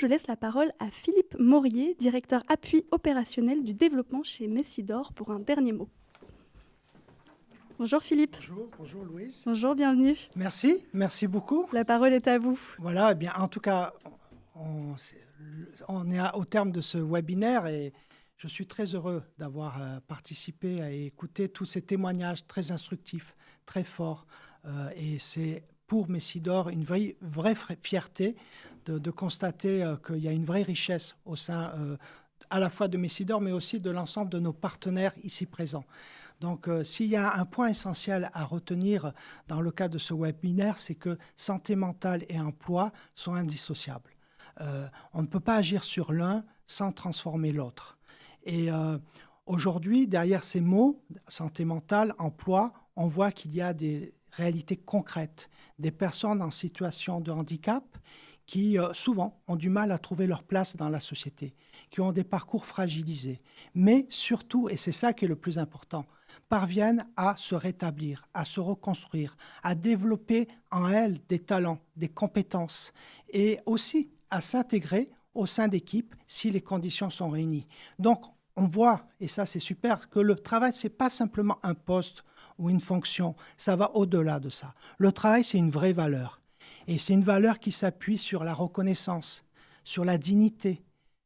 Je laisse la parole à Philippe Maurier, directeur appui opérationnel du développement chez Messidor, pour un dernier mot. Bonjour Philippe. Bonjour Louise. Bonjour, bienvenue. Merci beaucoup. La parole est à vous. Voilà, eh bien, en tout cas, on est au terme de ce webinaire et je suis très heureux d'avoir participé à écouter tous ces témoignages très instructifs, très forts. Et c'est pour Messidor une vraie fierté de constater qu'il y a une vraie richesse au sein à la fois de Messidor, mais aussi de l'ensemble de nos partenaires ici présents. Donc, s'il y a un point essentiel à retenir dans le cadre de ce webinaire, c'est que santé mentale et emploi sont indissociables. On ne peut pas agir sur l'un sans transformer l'autre. Et aujourd'hui, derrière ces mots, santé mentale, emploi, on voit qu'il y a des réalités concrètes, des personnes en situation de handicap qui souvent ont du mal à trouver leur place dans la société, qui ont des parcours fragilisés, mais surtout, et c'est ça qui est le plus important, parviennent à se rétablir, à se reconstruire, à développer en elles des talents, des compétences et aussi à s'intégrer au sein d'équipes si les conditions sont réunies. Donc, on voit, et ça c'est super, que le travail, ce n'est pas simplement un poste ou une fonction, ça va au-delà de ça. Le travail, c'est une vraie valeur. Et c'est une valeur qui s'appuie sur la reconnaissance, sur la dignité,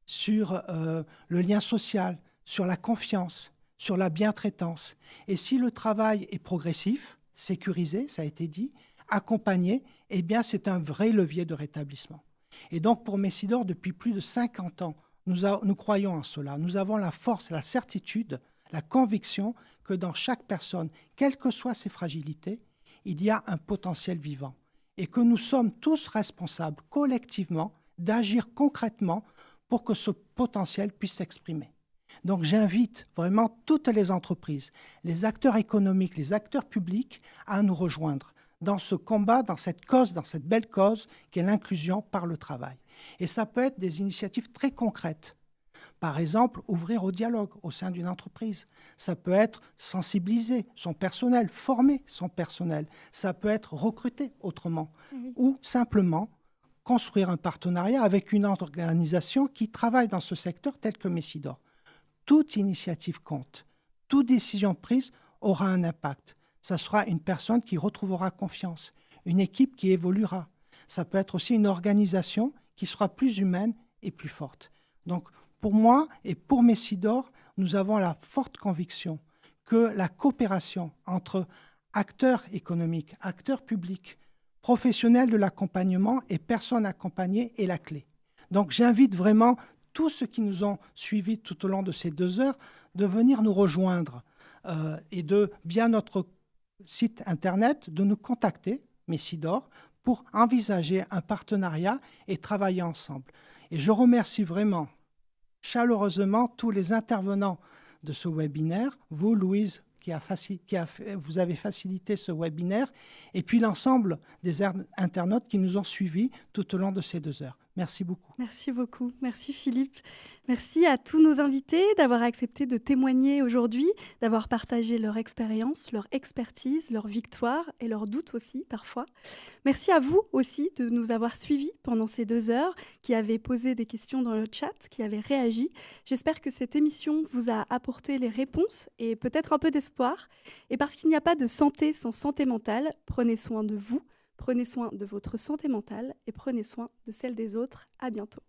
sur le lien social, sur la confiance, sur la bientraitance. Et si le travail est progressif, sécurisé, ça a été dit, accompagné, eh bien c'est un vrai levier de rétablissement. Et donc pour Messidor, depuis plus de 50 ans, nous croyons en cela. Nous avons la force, la certitude, la conviction que dans chaque personne, quelles que soient ses fragilités, il y a un potentiel vivant. Et que nous sommes tous responsables collectivement d'agir concrètement pour que ce potentiel puisse s'exprimer. Donc j'invite vraiment toutes les entreprises, les acteurs économiques, les acteurs publics à nous rejoindre dans ce combat, dans cette cause, dans cette belle cause qu'est l'inclusion par le travail. Et ça peut être des initiatives très concrètes. Par exemple, ouvrir au dialogue au sein d'une entreprise. Ça peut être sensibiliser son personnel, former son personnel. Ça peut être recruter autrement. Oui. Ou simplement construire un partenariat avec une organisation qui travaille dans ce secteur tel que Messidor. Toute initiative compte. Toute décision prise aura un impact. Ça sera une personne qui retrouvera confiance, une équipe qui évoluera. Ça peut être aussi une organisation qui sera plus humaine et plus forte. Donc, pour moi et pour Messidor, nous avons la forte conviction que la coopération entre acteurs économiques, acteurs publics, professionnels de l'accompagnement et personnes accompagnées est la clé. Donc j'invite vraiment tous ceux qui nous ont suivis tout au long de ces 2 heures de venir nous rejoindre et via notre site internet, de nous contacter, Messidor, pour envisager un partenariat et travailler ensemble. Et je remercie vraiment chaleureusement tous les intervenants de ce webinaire, vous, Louise, vous avez facilité ce webinaire, et puis l'ensemble des internautes qui nous ont suivis tout au long de ces 2 heures. Merci beaucoup. Merci beaucoup. Merci Philippe. Merci à tous nos invités d'avoir accepté de témoigner aujourd'hui, d'avoir partagé leur expérience, leur expertise, leurs victoires et leurs doutes aussi parfois. Merci à vous aussi de nous avoir suivis pendant ces 2 heures, qui avez posé des questions dans le chat, qui avez réagi. J'espère que cette émission vous a apporté les réponses et peut-être un peu d'espoir. Et parce qu'il n'y a pas de santé sans santé mentale, prenez soin de vous. Prenez soin de votre santé mentale et prenez soin de celle des autres. À bientôt.